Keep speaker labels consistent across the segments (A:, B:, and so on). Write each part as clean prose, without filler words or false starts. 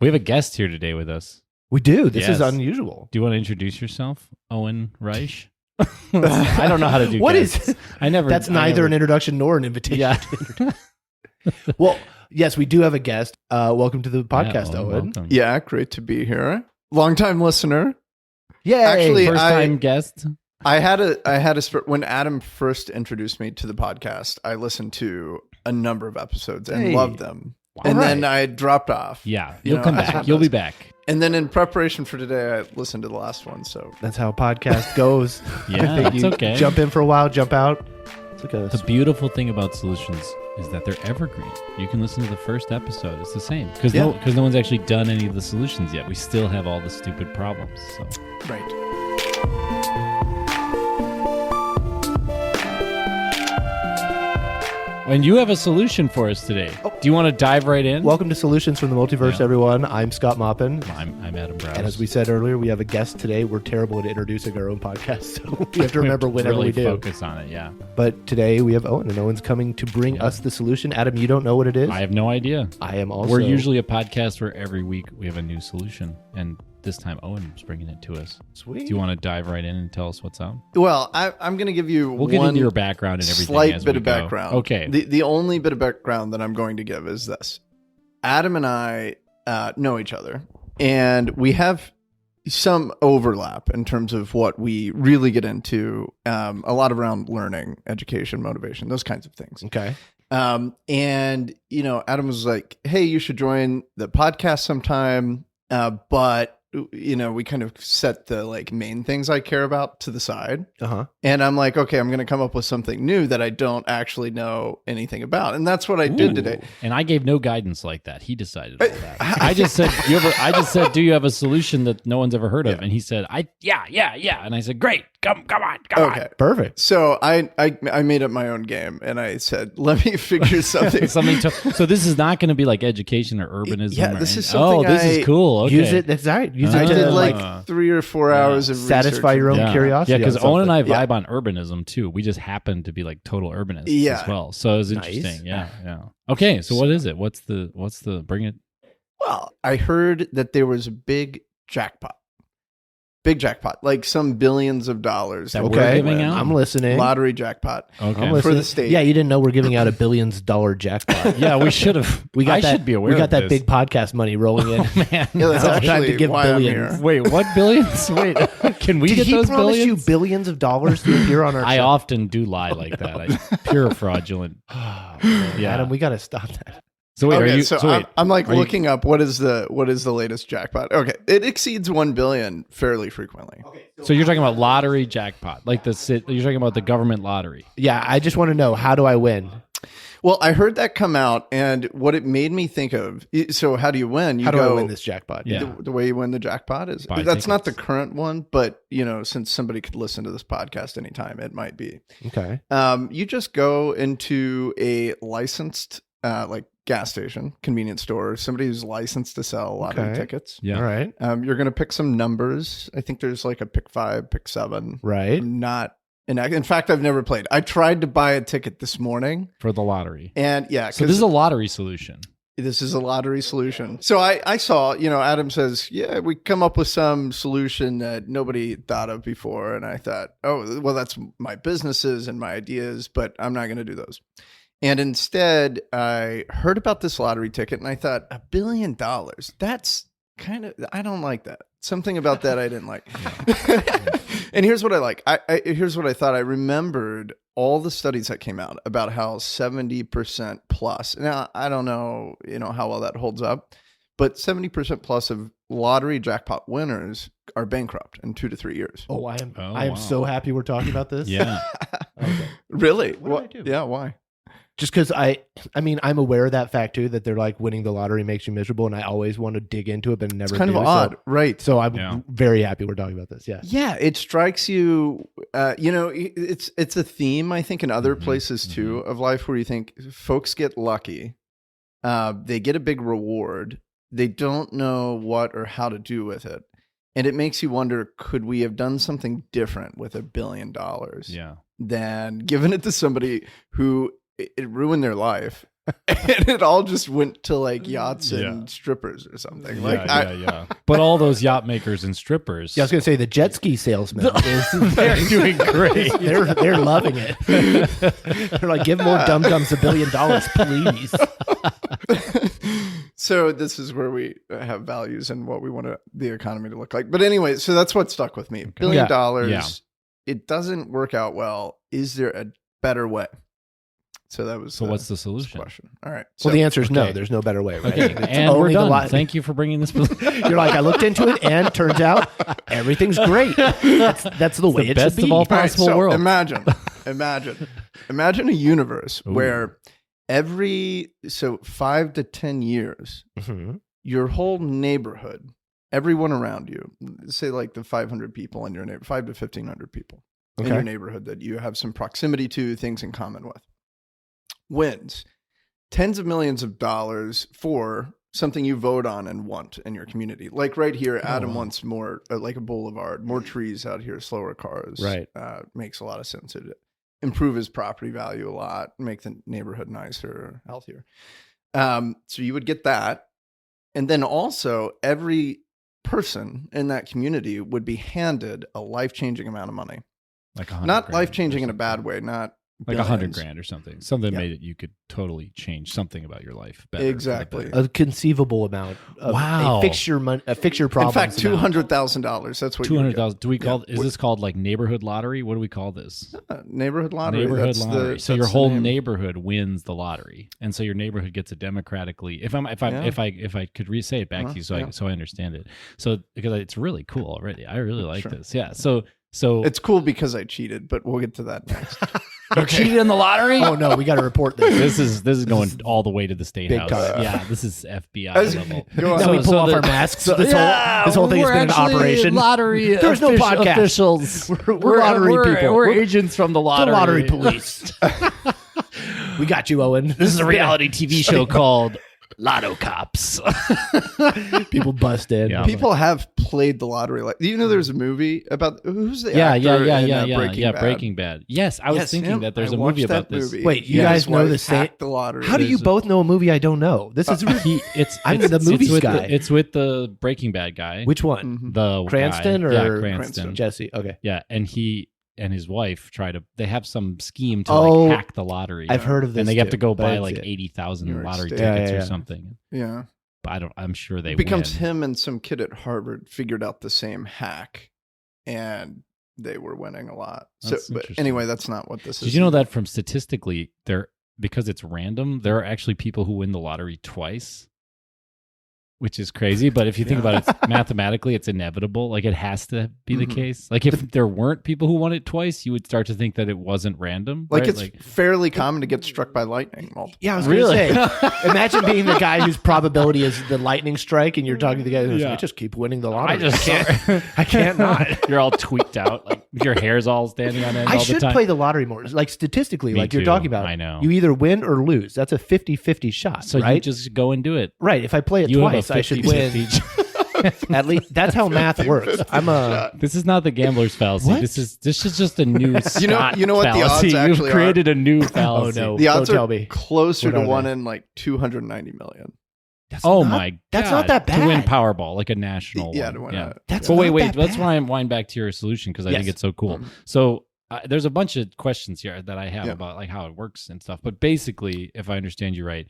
A: We have a guest here today with us.
B: We do. This is
A: Yes.
B: unusual.
A: Do you want to introduce yourself, Owen Raisch? I don't know how to do
B: What
A: guests.
B: is? That's
A: I
B: neither
A: never-
B: an introduction nor an invitation.
A: Yeah.
B: to introduce. Well, yes, we do have a guest. Welcome to the podcast,
A: Yeah,
B: Owen.
A: welcome.
C: Yeah, great to be here. Long-time listener.
B: Yay!
C: Actually,
A: First time guest.
C: When Adam first introduced me to the podcast, I listened to a number of episodes and
B: Hey.
C: loved them.
B: All
C: And then
B: right.
C: I dropped off.
A: Yeah,
C: You
A: you'll
C: know,
A: come
C: that's
A: back.
C: what
A: You'll be
C: happens.
A: back.
C: And then in preparation for today, I listened to the last one. So
B: That's how a podcast goes.
A: Yeah, it's
B: You
A: okay.
B: Jump in for a while, jump out. It's like a
A: The beautiful thing about solutions is that they're evergreen. You can listen to the first episode. It's the same because
C: Yeah.
A: no one's actually done any of the solutions yet. We still have all the stupid problems. So
C: right.
A: and you have a solution for us today. Do you want to dive right in?
B: Welcome to Solutions from the Multiverse,
A: Yeah.
B: everyone. I'm Scot Maupin.
A: I'm Adam Braus.
B: And as we said earlier, we have a guest today. We're terrible at introducing our own podcast, so we have to remember whenever
A: really
B: we do.
A: focus on it. Yeah,
B: But today we have Owen, and Owen's coming to bring us the solution. Adam, you don't know what it is?
A: I have no idea.
B: I am also.
A: We're usually a podcast where every week we have a new solution, and this time Owen's bringing it to us.
B: Sweet.
A: Do you want to dive right in and tell us what's up?
C: Well, I'm going to give you
A: We'll get
C: one
A: into your background and everything.
C: slight
A: as
C: bit
A: we
C: of
A: go.
C: background.
A: Okay.
C: The only bit of background that I'm going to give is this. Adam and I know each other, and we have some overlap in terms of what we really get into, a lot around learning, education, motivation, those kinds of things.
B: Okay.
C: And, you know, Adam was like, hey, you should join the podcast sometime. But, you know, we kind of set the like main things I care about to the side.
B: Uh-huh.
C: And I'm like, okay, I'm going to come up with something new that I don't actually know anything about. And that's what I did today.
A: And I gave no guidance like that. He decided all that. I just said, do you have a solution that no one's ever heard of?
C: Yeah.
A: And he said, yeah. And I said, great, come on.
C: Okay.
B: Perfect.
C: So I made up my own game and I said, let me figure something.
A: So this is not going to be like education or urbanism.
C: Yeah,
A: or
C: this is
A: anything.
C: something
A: this is cool. Okay.
B: Use it. That's all right. Use
C: I
B: it
C: did
B: to
C: like 3 or 4 hours of
B: satisfy
C: research.
B: your own curiosity.
A: Yeah, because
B: on
A: Owen and I
B: something.
A: vibe on urbanism too. We just happen to be like total urbanists
C: Yeah.
A: as well. So it was
B: Nice.
A: interesting. Yeah. Okay, so what is it? What's the bring it?
C: Well, I heard that there was a big jackpot, like some billions of dollars
A: That
C: that
A: we're
B: Okay.
A: giving out?
B: I'm listening.
C: lottery jackpot.
A: Okay.
B: I'm
C: for
B: listening.
C: the state.
B: Yeah, you didn't know we're giving out $1 billion jackpot.
A: Yeah, we should have.
B: We got
A: I
B: that.
A: should be aware.
B: We got
A: of
B: that
A: this.
B: big podcast money rolling in.
A: Man,
C: Yeah, that's
B: Now it's time to
C: actually
B: give
C: why
B: billions.
C: I'm here.
A: wait, what billions? Wait, can we
B: Did
A: get
B: he
A: those
B: promise
A: billions?
B: you billions of dollars to appear on our
A: I
B: show?
A: often do lie like that. Pure fraudulent. Yeah.
B: Adam, we got to stop that.
A: So wait,
C: Okay,
A: are you?
C: so
A: wait,
C: I'm like
A: are you-
C: looking up what is the latest jackpot. Okay, it exceeds 1 billion fairly frequently.
A: so you're talking about lottery jackpot, like you're talking about the government lottery.
B: Yeah, I just want to know, how do I win?
C: Well, I heard that come out, and what it made me think of. So, how do you win? You
B: How do
C: go,
B: I win this jackpot?
A: Yeah.
C: The way you win the jackpot is
A: Buy
C: that's not the
A: tickets.
C: current one, but you know, since somebody could listen to this podcast anytime, it might be.
B: Okay.
C: You just go into a licensed like gas station, convenience store, somebody who's licensed to sell lottery
B: Okay.
C: tickets.
A: Yeah.
B: All right.
C: You're going to pick some numbers. I think there's like a pick 5, pick 7.
B: Right.
C: I'm not in fact, I've never played. I tried to buy a ticket this morning,
A: For the lottery.
C: and yeah,
A: So this is a lottery solution.
C: this is a lottery solution. So I saw, you know, Adam says, yeah, we come up with some solution that nobody thought of before. And I thought, oh, well, that's my businesses and my ideas, but I'm not going to do those. And instead, I heard about this lottery ticket and I thought, $1 billion, that's kind of, I don't like that. Something about that I didn't like. And here's what I like. Here's what I thought. I remembered all the studies that came out about how 70% plus. Now, I don't know, you know, how well that holds up, but 70% plus of lottery jackpot winners are bankrupt in 2 to 3 years.
B: Oh, I am
A: wow.
B: so happy we're talking about this.
A: Yeah.
B: Okay.
C: Really?
B: What did I do?
C: Yeah, why?
B: Just because I mean, I'm aware of that fact too, that they're like winning the lottery makes you miserable, and I always want to dig into it, but never
C: It's kind
B: do.
C: of odd, right?
B: So I'm
A: Yeah.
B: very happy we're talking about this. Yeah.
C: Yeah, it strikes you. You know, it's a theme I think in other
A: Mhm,
C: places too of life where you think folks get lucky, they get a big reward, they don't know what or how to do with it, and it makes you wonder: could we have done something different with $1 billion
A: Yeah.
C: than giving it to somebody who it ruined their life? and it all just went to like yachts and strippers or something. Like,
A: yeah. But all those yacht makers and strippers.
B: Yeah, I was going to say the jet ski salesman
A: they're doing great.
B: they're loving it. They're like, give more dum-dums $1 billion, please.
C: So this is where we have values and what we want the economy to look like. But anyway, so that's what stuck with me. $1 billion.
A: Yeah.
C: It doesn't work out well. Is there a better way? So that was.
A: So what's the solution?
C: Question. All right.
B: Well, the answer is no. There's no better way. Right?
A: Okay, and we're done. Thank you for bringing this.
B: You're like, I looked into it, and turns out everything's great. That's the way it
A: best
B: should be.
A: of all possible
C: so
A: world.
C: Imagine a universe where every 5 to 10 years, your whole neighborhood, everyone around you, say like the 500 people in your neighborhood, 5 to 1,500 people in your neighborhood that you have some proximity to, things in common with, wins tens of millions of dollars for something you vote on and want in your community. Like right here, Adam wants more, like a boulevard, more trees out here, slower cars.
B: Right.
C: Makes a lot of sense. It improve his property value a lot, make the neighborhood nicer, healthier. So you would get that. And then also every person in that community would be handed a life-changing amount of money.
A: Like 100
C: not
A: grand
C: life-changing
A: or
C: in a bad
A: something.
C: way, not
A: Like
C: billions.
A: $100,000 or something. Something made it you could totally change something about your life. Better,
C: Exactly.
A: better.
B: A conceivable amount of
A: Wow.
B: a fixture problem.
C: In fact, $200,000. That's what you would get.
A: 200,000. Do we call? Is this called like neighborhood lottery? What do we call this?
C: Neighborhood lottery.
A: Neighborhood
C: That's
A: lottery. So
C: that's
A: your
C: the
A: whole
C: name.
A: neighborhood wins the lottery, and so your neighborhood gets it democratically. If I could re-say it back to you, so I understand it. So because it's really cool already. I really like this. Yeah. So
C: It's cool because I cheated, but we'll get to that next.
A: you cheated in the lottery.
B: Oh no, we got to report this.
A: This is going all the way to the state
B: Big
A: house.
B: time.
A: Yeah, this is FBI
C: As-
A: level.
C: Go on.
B: Now we pull off our masks. This whole thing has been an operation.
A: Lottery.
B: There's no podcast.
A: Officials.
B: We're lottery people.
A: We're agents from the
B: The
A: lottery.
B: lottery police. We got you, Owen.
A: This is a reality TV show called Lotto Cops.
B: People bust in.
A: Yeah.
C: People have played the lottery. Like, do you know there's a movie about who's the actor in Breaking Bad?
A: Breaking Bad. Yes, I was thinking
C: him.
A: that there's
C: I
A: a movie
C: watched
A: about
C: that
A: this.
C: movie.
B: Wait, you
C: Yeah,
B: guys
C: his
B: know
C: wife
B: the same?
C: hacked the lottery.
B: How do you both know a movie I don't know? This is I'm the movies
A: with
B: guy.
A: it's with the Breaking Bad guy.
B: Which one?
A: The
B: Cranston
A: guy.
B: or
A: Cranston?
B: Jesse? Okay.
A: Yeah, and he and his wife they have some scheme to
B: Oh,
A: like hack the lottery.
B: I've heard of this.
A: and they have
B: too,
A: to go
B: but I
A: buy
B: didn't
A: like
B: see it.
A: 80,000
C: New York
A: lottery
C: State.
A: tickets
B: Yeah.
A: or something.
C: Yeah.
A: But I'm sure they
C: It becomes
A: win.
C: him and some kid at Harvard figured out the same hack, and they were winning a lot.
A: That's
C: But
A: interesting.
C: anyway, that's not what this is.
A: Did you know that from statistically, because it's random, there are actually people who win the lottery twice, which is crazy. But if you think about it, mathematically, it's inevitable. Like it has to be the case. Like if there weren't people who won it twice, you would start to think that it wasn't random.
C: Like
A: right?
C: it's fairly common to get struck by lightning multiple.
B: Yeah, I was
A: Really?
B: going to say. Imagine being the guy whose probability is the lightning strike, and you're talking to the guy who's
A: Yeah.
B: I just keep winning the lottery.
A: can't.
B: I can't not.
A: You're all tweaked out. Like your hair's all standing on end
B: I
A: all the
B: should
A: time.
B: play the lottery more. Like statistically,
A: Me
B: like you're
A: too.
B: talking about.
A: I know.
B: You either win or lose. That's a 50-50 shot,
A: So
B: right?
A: you just go and do it.
B: Right. If I play it
A: You have a
B: twice, I should win.
A: 50-50.
B: At least that's how math works. I'm a
A: This is not the gambler's fallacy.
B: What?
A: This is just a new Scot
C: you know what the
A: fallacy.
C: odds actually
A: You've created a new fallacy.
B: no.
C: The odds
B: Don't
C: are
B: tell me.
C: closer
B: What
C: to
B: are
C: one
B: they?
C: in like 290 million.
B: That's
A: Oh
B: not-
A: my god.
B: That's not that bad.
A: To win Powerball, like a national
C: Yeah,
A: one.
C: to win
A: yeah.
C: a-
B: That's
A: But
B: not
A: wait,
B: that
A: let's
B: bad.
A: wind back to your solution because I think
B: Yes.
A: it's so cool.
C: Mhm.
A: So there's a bunch of questions here that I have
C: Yeah.
A: about like how it works and stuff. But basically, if I understand you right,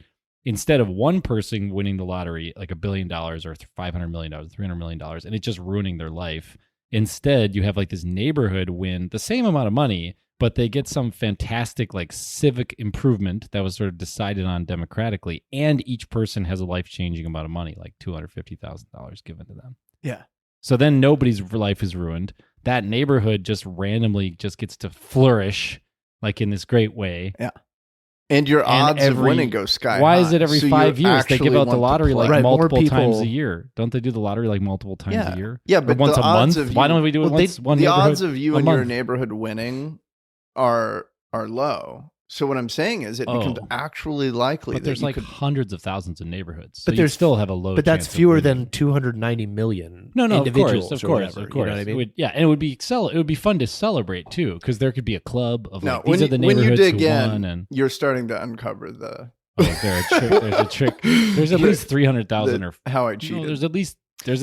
A: instead of one person winning the lottery, like $1 billion or $500 million, $300 million, and it just ruining their life, instead you have like this neighborhood win the same amount of money, but they get some fantastic like civic improvement that was sort of decided on democratically, and each person has a life-changing amount of money, like $250,000 given to them.
C: Yeah.
A: So then nobody's life is ruined. That neighborhood just randomly just gets to flourish like in this great way.
C: And your
A: And
C: odds of
A: every-
C: winning go sky
A: Why
C: high.
A: is it every
C: So you
A: 5 years? They give
C: actually
A: out the
C: want to
A: lottery like
C: play.
B: Right, more
A: multiple times
B: people-
A: a year. Don't they do the lottery like multiple times a year?
C: Yeah,
A: Or
C: but
A: once
C: the
A: a
C: odds
A: month.
C: of
A: Why
C: you-
A: don't we do it
C: well,
A: once? One
C: the
A: neighborhood
C: odds of you
A: a
C: and your
A: month?
C: neighborhood winning are low. So what I'm saying is it becomes
A: Oh.
C: actually likely
A: But
C: that
A: there's
C: you
A: like
C: could.
A: hundreds of thousands of neighborhoods. So
B: But
A: you
B: there's-
A: still have a low.
B: But that's
A: chance of
B: fewer
A: winning.
B: than 290 million
A: No, of
B: individuals.
A: course,
B: or
A: of
B: whatever,
A: course.
B: You know what I mean?
A: It would, yeah, and it would be it would be fun to celebrate too, because there could be a club of
C: No,
A: like these are the
C: when you
A: neighborhoods
C: dig
A: who won,
C: in,
A: and
C: you're starting to uncover the
A: Like there's a trick. There's at least 300,000 or
C: How I
A: no,
C: cheated.
A: there's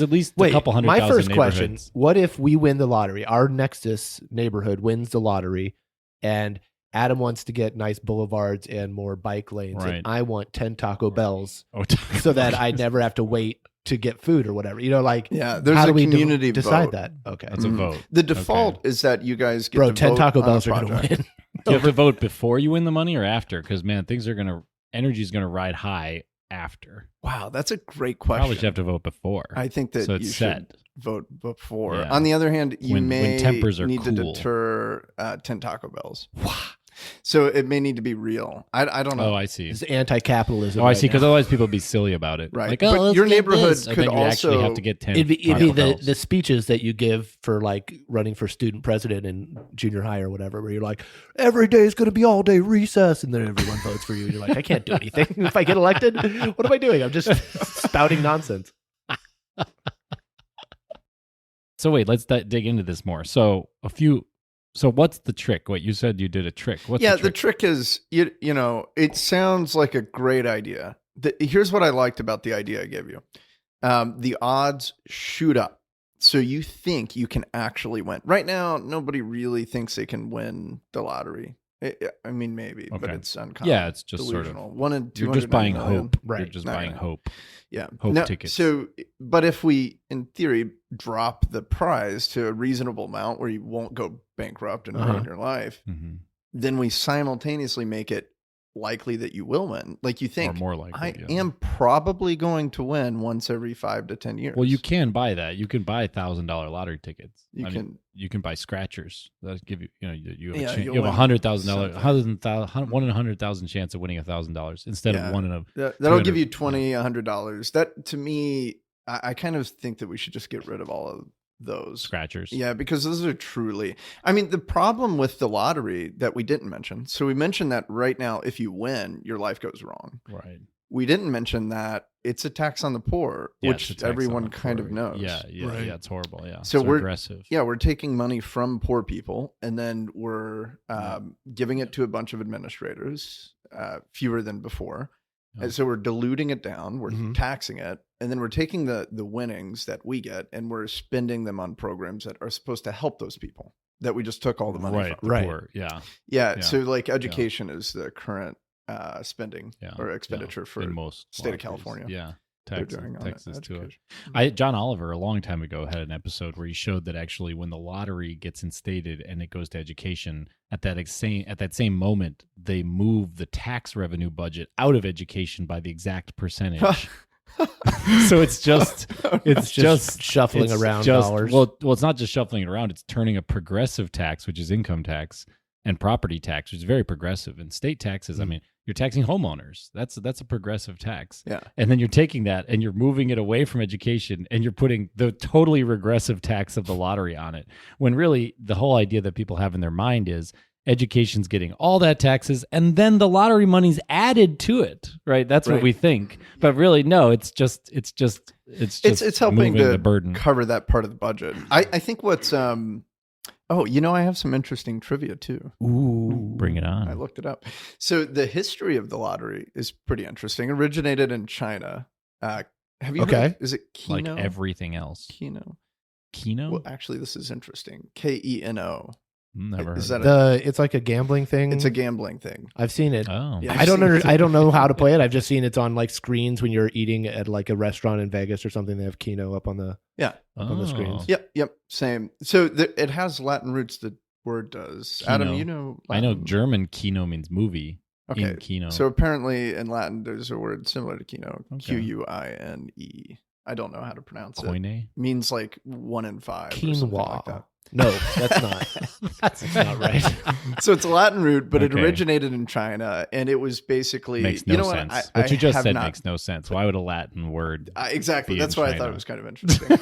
A: at least
B: Wait,
A: a couple hundred
B: my
A: thousand
B: first question,
A: neighborhoods.
B: what if we win the lottery? Our Nexus neighborhood wins the lottery, and Adam wants to get nice boulevards and more bike lanes,
A: Right.
B: and I want 10 Taco Bells
A: Oh,
B: so that I never have to wait to get food or whatever. You know, like,
C: Yeah, there's
B: how
C: a
B: do we
C: community
B: decide
C: vote.
B: that? Okay.
A: That's a vote.
C: The default is that you guys get
B: Bro,
C: to
B: 10
C: vote
B: Taco
C: on a
B: Bells are going to
C: project.
B: win.
A: Do you have to vote before you win the money or after? Because man, energy's gonna ride high after.
C: Wow, that's a great question.
A: Probably should have to vote before.
C: I think that
A: So it's
C: you
A: set.
C: should vote before.
A: Yeah.
C: On the other hand, you
A: When
C: may
A: tempers are
C: need to
A: cool.
C: deter 10 Taco Bells. So it may need to be real. I don't know.
A: Oh, I see.
B: It's anti-capitalism.
A: Oh, I
B: right
A: see. Because
B: now.
A: other's people would be silly about it.
C: Right.
A: Like, oh,
C: But
A: let's
C: your
A: get
C: neighborhood
A: this. I
C: could
A: think you actually
C: also-
A: have to get 10
B: It'd be
A: Taco
B: the
A: Bells.
B: speeches that you give for like running for student president in junior high or whatever, where you're like, every day is going to be all day recess, and then everyone votes for you. You're like, I can't do anything if I get elected. What am I doing? I'm just spouting nonsense.
A: So wait, let's dig into this more. So what's the trick? Wait, you said you did a trick. What's
C: The trick is, you know, it sounds like a great idea. Here's what I liked about the idea I gave you. The odds shoot up. So you think you can actually win. Right now, nobody really thinks they can win the lottery. I mean, maybe, but
A: Okay.
C: it's uncommon.
A: Yeah, it's just sort of
C: delusional. 1 in
A: you're just buying
C: 299 million.
A: hope.
B: Right.
A: You're just
C: Not
A: buying
C: gonna-
A: hope.
C: Yeah.
A: Hope tickets.
C: So, but if we, in theory, drop the prize to a reasonable amount where you won't go bankrupt and ruin your life,
A: Mm-hmm.
C: then we simultaneously make it likely that you will win. Like you
A: Or
C: think,
A: more likely.
C: I
A: yeah.
C: am probably going to win once every 5 to 10 years.
A: Well, you can buy that. You can buy $1,000 lottery tickets.
C: You
A: I mean,
C: can-
A: you can buy scratchers. That give you, you have
C: Yeah,
A: a chance.
C: you'll
A: You have
C: win
A: $100,000,
C: something.
A: 1 in 100,000 chance of winning $1,000 instead
C: Yeah.
A: of 1 in a.
C: That'll give
A: 200,
C: you $20, $100. That to me, I kind of think that we should just get rid of all of those.
A: Scratchers.
C: Yeah, because those are truly, I mean, the problem with the lottery that we didn't mention. So we mentioned that right now, if you win, your life goes wrong.
A: Right.
C: We didn't mention that it's a tax on the poor,
A: Yeah, it's a
C: which
A: tax on
C: everyone
A: the
C: kind of
A: poor.
C: knows.
A: Yeah.
B: Right.
A: Yeah. It's horrible. Yeah.
C: So
A: So
C: we're-
A: aggressive.
C: Yeah, we're taking money from poor people and then we're giving it to a bunch of administrators, fewer than before.
A: Yeah.
C: And so we're diluting it down, we're
B: Mhm.
C: taxing it, and then we're taking the winnings that we get and we're spending them on programs that are supposed to help those people that we just took all the money
A: Right.
C: from.
A: The
B: Right.
A: poor. Yeah.
C: Yeah, so like education is the current spending
A: Yeah.
C: or expenditure for
A: in most
C: state of
A: lotteries.
C: California.
A: Yeah.
C: they're doing on
A: Texas too.
C: education.
A: John Oliver a long time ago had an episode where he showed that actually when the lottery gets instated and it goes to education at that same moment they move the tax revenue budget out of education by the exact percentage. So it's just
B: shuffling
A: it's
B: around
A: just-
B: dollars.
A: Well, it's not just shuffling it around. It's turning a progressive tax, which is income tax, and property tax, which is very progressive, and state taxes. I mean, you're taxing homeowners. That's a progressive tax.
C: Yeah.
A: And then you're taking that and you're moving it away from education and you're putting the totally regressive tax of the lottery on it. When really the whole idea that people have in their mind is education's getting all that taxes and then the lottery money's added to it, right? That's
C: Right.
A: what we think. But really, no, it's helping
C: helping to
A: the burden.
C: cover that part of the budget. I think what's oh, I have some interesting trivia too.
B: Ooh.
A: Bring it on.
C: I looked it up. So the history of the lottery is pretty interesting. Originated in China. Have you
B: Okay.
C: heard? Is it Keno?
A: Like everything else.
C: Keno.
A: Keno?
C: Well, actually, this is interesting. Keno.
A: Never heard
C: Is
A: of
C: that
B: It's like a gambling thing.
C: It's a gambling thing.
B: I've seen it.
A: Oh.
C: Yeah.
B: I don't know how to play it. I've just seen it's on like screens when you're eating at like a restaurant in Vegas or something. They have Keno up on the
C: Yeah.
B: on the screens.
C: Yep. Same. So it has Latin roots. The word does.
A: Keno.
C: Adam, you know.
A: I know
C: Latin?
A: German Kino means movie.
C: Okay.
A: In Kino.
C: So apparently in Latin, there's a word similar to Keno.
A: Okay.
C: Quine. I don't know how to pronounce it.
A: Koine?
C: Means like 1 in 5 or something like
B: Quinoa.
C: that.
B: No, that's not. That's not right.
C: So it's a Latin root, but it
A: Okay.
C: originated in China, and it was basically
A: Makes no sense. What you just
C: have
A: said
C: not-
A: makes no sense. Why would a Latin word?
C: exactly.
A: be
C: That's
A: in
C: why I thought
A: China.
C: it was kind of interesting.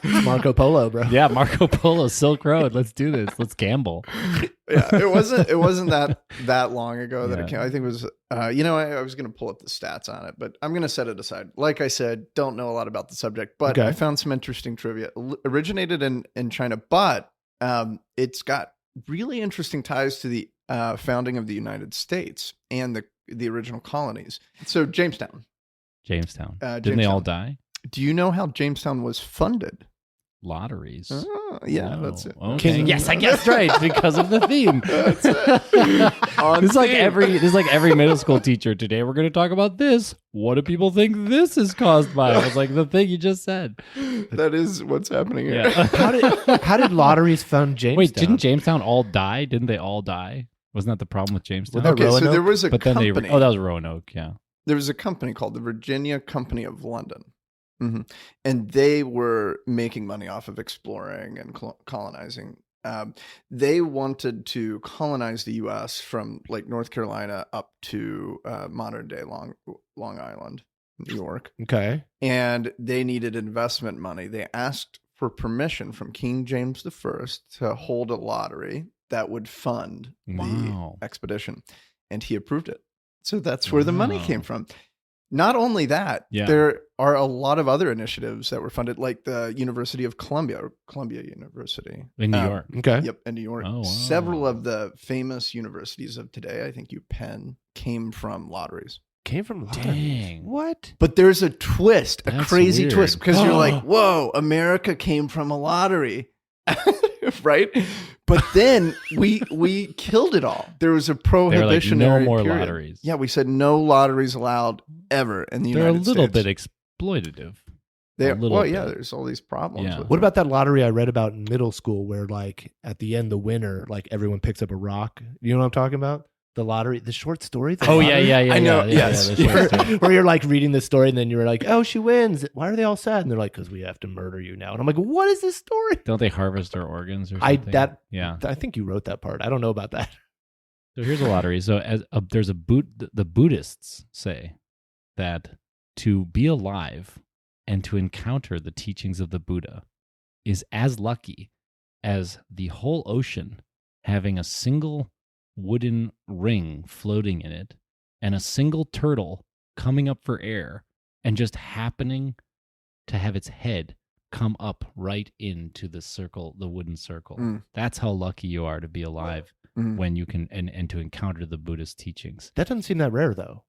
B: It's Marco Polo, bro.
A: Yeah, Marco Polo, Silk Road. Let's do this. Let's gamble.
C: Yeah, it wasn't that long ago that
A: Yeah.
C: it came. I think it was. I was going to pull up the stats on it, but I'm going to set it aside. Like I said, don't know a lot about the subject, but
B: Okay.
C: I found some interesting trivia. Originated in China, but it's got really interesting ties to the founding of the United States and the original colonies. So Jamestown.
A: Didn't they all die?
C: Do you know how Jamestown was funded?
A: Lotteries.
C: Oh, yeah, that's it.
A: Okay.
B: Yes, I guessed right because of the theme.
C: That's it.
A: This is like every middle school teacher. Today we're going to talk about this. What do people think this is caused by? I was like, the thing you just said.
C: That is what's happening here.
A: Yeah.
B: How did Lotteries fund Jamestown?
A: Wait, didn't Jamestown all die? Didn't they all die? Wasn't that the problem with Jamestown?
B: Well,
C: Okay, so there was a company.
A: that was Roanoke. Yeah.
C: There was a company called the Virginia Company of London. Mm-hmm. And they were making money off of exploring and colonizing. They wanted to colonize the U.S. from like North Carolina up to modern day Long Island, New York.
B: Okay.
C: And they needed investment money. They asked for permission from King James I to hold a lottery that would fund the expedition. And he approved it. So that's where the money came from. Not only that, there are a lot of other initiatives that were funded, like the University of Columbia University.
A: In New York.
B: Okay.
C: Yep, in New York.
A: Oh, wow.
C: Several of the famous universities of today, I think UPenn, came from lotteries.
B: Came from Lotteries.
A: Dang.
B: What?
C: But there's a twist, a
A: That's
C: crazy
A: weird.
C: twist, because you're like, whoa, America came from a lottery. Right? But then we killed it all. There was a prohibitionary
A: no more
C: period.
A: lotteries.
C: Yeah, we said no lotteries allowed ever in the
A: They're
C: United States.
A: a little bit exploitative.
C: Well,
A: bit.
C: yeah, there's all these problems.
A: Yeah.
C: With
B: What
C: them.
B: about that lottery I read about in middle school where like at the end, the winner, like everyone picks up a rock? You know what I'm talking about? The lottery, the short story. The
A: Oh,
B: lottery?
A: yeah.
C: I know,
A: Yeah,
C: yes.
A: the short story.
B: Where you're like reading the story and then you're like, oh, she wins. Why are they all sad? And they're like, because we have to murder you now. And I'm like, what is this story?
A: Don't they harvest our organs or something? Yeah.
B: I think you wrote that part. I don't know about that.
A: So here's a lottery. So there's the Buddhists say that to be alive and to encounter the teachings of the Buddha is as lucky as the whole ocean having a single wooden ring floating in it and a single turtle coming up for air and just happening to have its head come up right into the circle, the wooden circle. That's how lucky you are to be alive when you can and to encounter the Buddhist teachings.
B: That doesn't seem that rare though.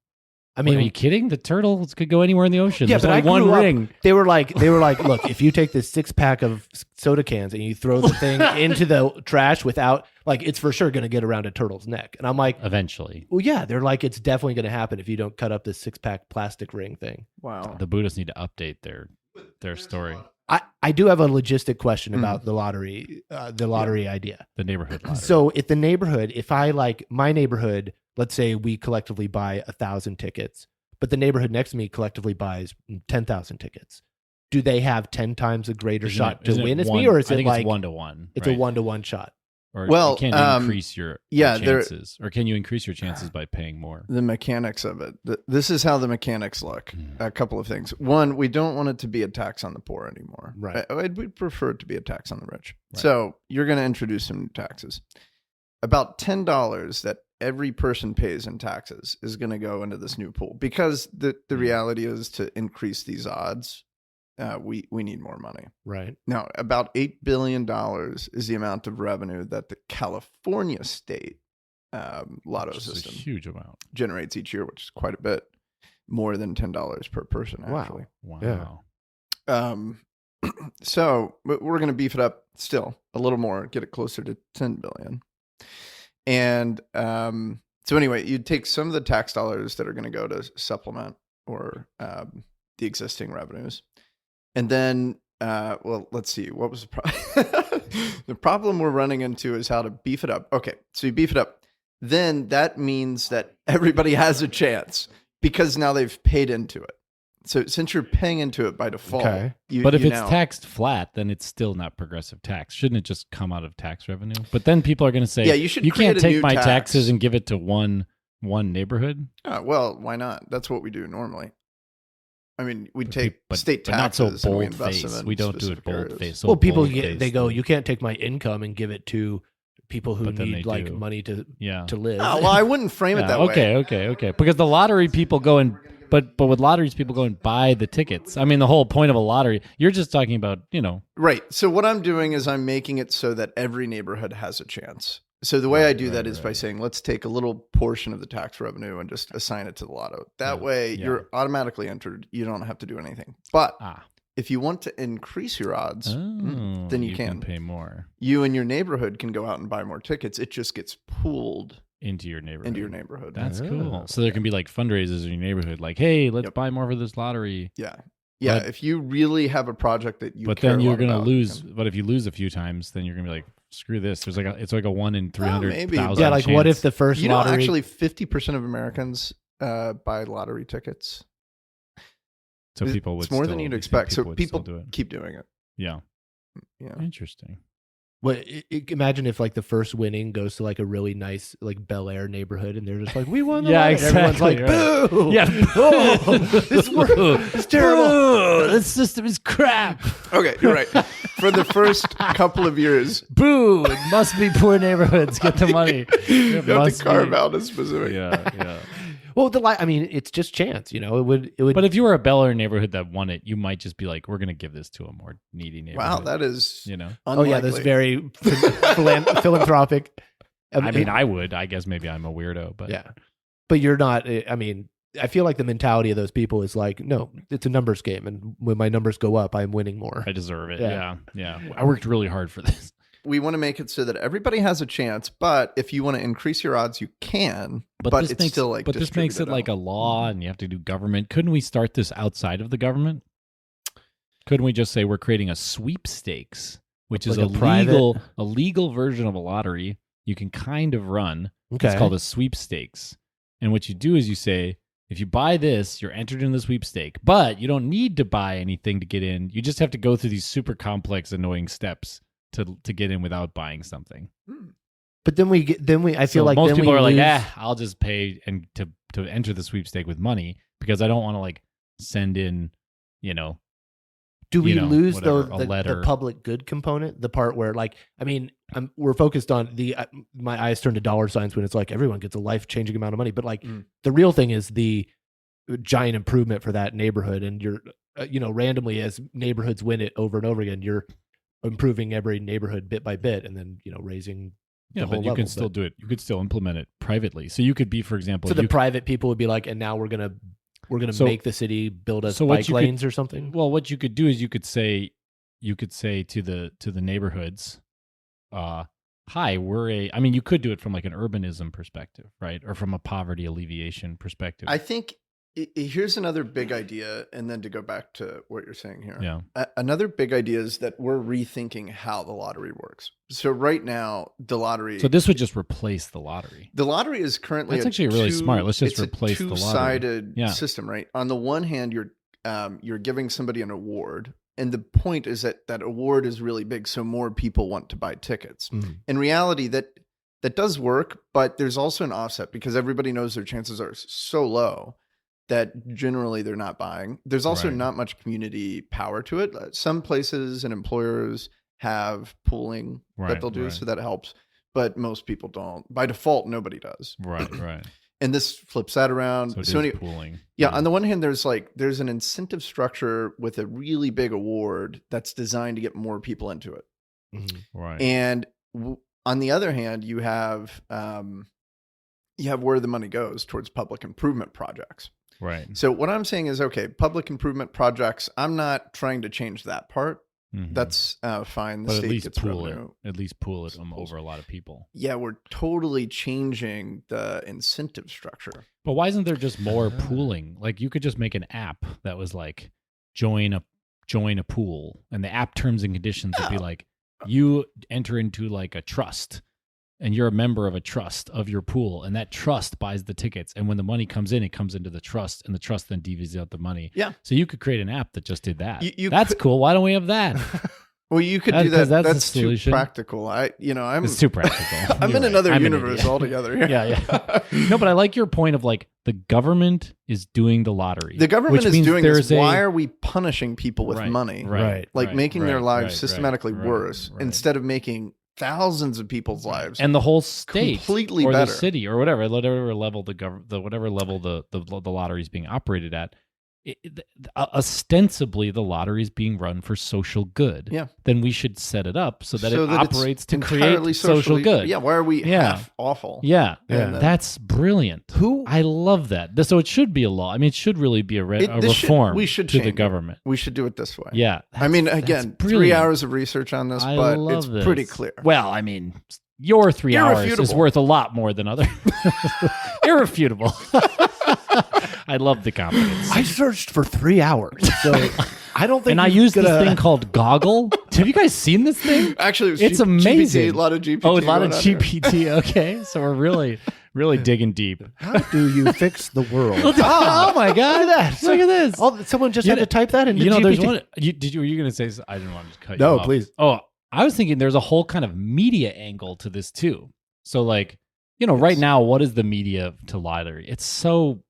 B: I
A: Mean,
B: mean,
A: are you kidding? The turtles could go anywhere in the ocean.
B: yeah,
A: There's
B: but I
A: only
B: grew
A: one
B: up-
A: ring.
B: They were like, look, if you take this 6-pack of soda cans and you throw the thing into the trash without, like, it's for sure going to get around a turtle's neck. And I'm like,
A: Eventually,
B: well, yeah, they're like, it's definitely going to happen if you don't cut up this 6-pack plastic ring thing.
C: Wow.
A: the Buddhists need to update their story.
B: I do have a logistic question about the lottery idea.
A: The neighborhood lottery.
B: So if the neighborhood, if I like my neighborhood, let's say we collectively buy 1,000 tickets, but the neighborhood next to me collectively buys 10,000 tickets. Do they have 10 times a greater shot to win as me, or is
A: I
B: it
A: think
B: like
A: it's 1-to-1?
B: it's a 1-to-1 shot?
A: Or
C: Well,
A: can you increase your chances? Or can you increase your chances by paying more?
C: The mechanics of it. This is how the mechanics look. A couple of things. One, we don't want it to be a tax on the poor anymore.
B: Right.
C: We'd prefer it to be a tax on the rich.
A: Right.
C: So you're going to introduce some new taxes. About $10 that every person pays in taxes is going to go into this new pool, because the reality is, to increase these odds, we need more money.
B: Right.
C: Now, about $8 billion is the amount of revenue that the California state lotto
A: Which is a
C: system
A: huge amount.
C: generates each year, which is quite a bit more than $10 per person, actually.
A: Wow.
B: Yeah.
C: So we're going to beef it up still a little more, get it closer to 10 billion. And so anyway, you'd take some of the tax dollars that are going to go to supplement or the existing revenues. And then, well, let's see, what was the problem? The problem we're running into is how to beef it up. Okay, so you beef it up. Then that means that everybody has a chance because now they've paid into it. So since you're paying into it by default,
B: Okay.
A: But if it's taxed flat, then it's still not progressive tax. Shouldn't it just come out of tax revenue? But then people are going to say,
C: yeah, you should.
A: you can't
C: create a
A: take
C: new
A: my
C: tax.
A: taxes and give it to one neighborhood.
C: Well, why not? That's what we do normally. I mean, we
A: But
C: take
A: but
C: state
A: but not
C: taxes
A: so
C: and we
A: bold
C: invest
A: face.
C: them in
A: We don't do it
C: specific
A: bold
C: areas.
A: face. So
B: Well, people
A: bold face.
B: they go, you can't take my income and give it to people who
A: But then
B: need
A: they
B: like
A: do.
B: money to
A: Yeah.
B: live.
C: Oh, well, I wouldn't frame it
A: Yeah,
C: that way.
A: Okay. Because the lottery people go and but with lotteries people go and buy the tickets. I mean, the whole point of a lottery, you're just talking about,
C: Right. So what I'm doing is I'm making it so that every neighborhood has a chance. So the way I do
A: Right,
C: that is by
A: right.
C: saying, let's take a little portion of the tax revenue and just assign it to the lotto. That
A: Yeah,
C: way
A: yeah.
C: you're automatically entered. You don't have to do anything. But
A: Ah.
C: if you want to increase your odds,
A: Oh,
C: then you can.
A: pay more
C: You and your neighborhood can go out and buy more tickets. It just gets pooled
A: into your neighborhood. That's
B: Ah.
A: cool. So there can be like fundraisers in your neighborhood, like, hey, let's
C: Yep.
A: buy more for this lottery.
C: Yeah. Yeah.
A: But-
C: if you really have a project that you
A: But
C: care
A: then
C: a
A: you're
C: lot
A: gonna
C: about,
A: lose.
C: then-
A: But if you lose a few times, then you're gonna be like, screw this. There's it's like a 1 in 300,000.
B: Yeah, like what if the first
C: You know,
B: lottery?
C: actually 50% of Americans buy lottery tickets.
A: so people would
C: It's more than
A: still-
C: you'd
A: you think
C: expect. So
A: would
C: people
A: still do it.
C: keep doing it.
A: Yeah.
C: Yeah.
A: Interesting.
B: Imagine if like the first winning goes to like a really nice like Bel Air neighborhood, and they're just like, we won. The
A: Yeah,
B: lottery. And everyone's like,
A: exactly,
B: boo.
A: Yeah.
B: Oh, it's terrible.
A: This system is crap.
C: Okay, you're right. For the first couple of years,
A: Boo! It must be poor neighborhoods. Get the money.
C: you have to carve out a specific.
A: Yeah.
B: Well, I mean, it's just chance, you know. It would.
A: But if you were a Bel Air neighborhood that won it, you might just be like, we're going to give this to a more needy neighborhood.
C: Wow, that is
A: you know.
B: Oh yeah, that's
C: unlikely.
B: very philanthropic.
A: I mean, I would. I guess maybe I'm a weirdo, but
B: Yeah, but you're not. I mean, I feel like the mentality of those people is like, no, it's a numbers game, and when my numbers go up, I'm winning more.
A: I deserve it.
B: Yeah.
A: Yeah. I worked really hard for this.
C: We want to make it so that everybody has a chance, but if you want to increase your odds, you can. But
A: this
C: it's
A: makes,
C: still like.
A: But this makes it
C: distributed
A: like a
C: out.
A: law, and you have to do government. Couldn't we start this outside of the government? Couldn't we just say we're creating a sweepstakes, which is
B: Like
A: a
B: a private-
A: legal version of a lottery you can kind of run.
B: Okay,
A: It's called a sweepstakes. And what you do is you say, if you buy this, you're entered in the sweepstake, but you don't need to buy anything to get in. You just have to go through these super complex, annoying steps to get in without buying something.
B: but then I feel
A: So
B: like
A: most
B: then
A: people
B: we
A: are like,
B: lose-
A: I'll just pay and to enter the sweepstake with money because I don't want to like send in,
B: Do we
A: you know,
B: lose
A: whatever,
B: though
A: a
B: the
A: letter.
B: public good component, the part where like, I mean, we're focused on my eyes turn to dollar signs when it's like everyone gets a life changing amount of money, but like the real thing is the giant improvement for that neighborhood, and you're randomly as neighborhoods win it over and over again, you're improving every neighborhood bit by bit, and then raising
A: Yeah,
B: the whole
A: but you
B: level.
A: can still do it. You could still implement it privately. So you could be, for example,
B: So the
A: you-
B: private people would be like, and now we're gonna
A: So-
B: make the city build us
A: so what
B: bike
A: you could-
B: lanes or something.
A: well, what you could do is you could say to the neighborhoods, hi, I mean, you could do it from like an urbanism perspective, right? Or from a poverty alleviation perspective.
C: I think here's another big idea, and then to go back to what you're saying here.
A: Yeah.
C: Another big idea is that we're rethinking how the lottery works. So right now, the lottery.
A: So this would just replace the lottery.
C: The lottery is currently
A: That's actually really smart. Let's just
C: it's
A: replace the
C: a
A: lottery.
C: two-sided
A: Yeah.
C: system, right? On the one hand, you're giving somebody an award, and the point is that that award is really big, so more people want to buy tickets.
B: Mhm.
C: In reality, that does work, but there's also an offset because everybody knows their chances are so low that generally they're not buying. There's also
A: Right.
C: not much community power to it. Some places and employers have pooling
A: Right,
C: that they'll do,
A: right.
C: so that helps. But most people don't. By default, nobody does.
A: Right.
C: And this flips that around.
A: So it is
C: anyway,
A: pooling.
C: yeah, on the one hand, there's an incentive structure with a really big award that's designed to get more people into it.
B: Mhm.
A: Right.
C: And on the other hand, you have where the money goes towards public improvement projects.
A: Right.
C: So what I'm saying is, okay, public improvement projects, I'm not trying to change that part.
A: Mhm.
C: That's fine. The
A: but at
C: state
A: least
C: gets
A: pool
C: revenue.
A: it. At least pool it
C: Pools.
A: over a lot of people.
C: Yeah, we're totally changing the incentive structure.
A: But why isn't there just more
B: Ah.
A: pooling? Like you could just make an app that was like join a pool, and the app terms and conditions would be like you enter into like a trust, and you're a member of a trust of your pool, and that trust buys the tickets, and when the money comes in, it comes into the trust, and the trust then divvies out the money.
C: Yeah.
A: So you could create an app that just did that.
C: You
A: That's
C: could-
A: cool. Why don't we have that?
C: Well, you could
A: That's
C: do
A: 'cause
C: that.
A: that's the
C: That's too
A: solution.
C: practical. I'm
A: It's too practical.
C: I'm
A: You're
C: in
A: right.
C: another
A: I'm an
C: universe
A: idiot.
C: altogether. Here.
A: Yeah. No, but I like your point of like the government is doing the lottery.
C: The government
A: which
C: is
A: means
C: doing this.
A: there's
C: Why are we punishing people with
A: Right,
C: money?
B: Right.
C: Like making their lives
A: right,
C: systematically
A: right,
C: worse
A: right.
C: instead of making thousands of people's lives.
A: And the whole state
C: Completely
A: or
C: better.
A: the city or whatever level the lottery is being operated at, ostensibly the lottery is being run for social good.
C: Yeah.
A: Then we should set it up so that
C: So
A: it
C: that it's
A: operates to
C: entirely
A: create social
C: socially-
A: good.
C: Yeah, why are we
A: Yeah.
C: half awful?
A: Yeah.
C: And then-
A: That's brilliant.
B: Who?
A: I love that. So it should be a law. I mean, it should really be a
C: This should-
A: reform
C: we should
A: to
C: change
A: the
C: it.
A: government.
C: We should do it this way.
A: Yeah.
C: I mean,
A: that's
C: again, 3
A: brilliant.
C: hours of research on this,
A: I
C: but
A: love
C: it's
A: this.
C: pretty clear.
A: Well, I mean, your 3 hours is
C: Irrefutable.
A: worth a lot more than other. Irrefutable. I love the confidence.
B: I searched for 3 hours, so I don't think.
A: And I
B: he's
A: used
B: gonna-
A: this thing called Goggle. Have you guys seen this thing?
C: Actually, it was
A: It's
C: GPT,
A: amazing.
C: a lot of GPT.
A: Oh, a lot of
C: going on here.
A: GPT. Okay, so we're really digging deep.
B: How do you fix the world?
A: Oh my God!
B: Look at that!
A: Look at this.
B: Someone just
A: You
B: had
A: know-
B: to type that into
A: You know,
B: GPT.
A: there's one. Were you going to say? I didn't want to cut you
B: No,
A: off.
B: please.
A: Oh, I was thinking there's a whole kind of media angle to this too. So, like, right now, what is the media to lottery? It's so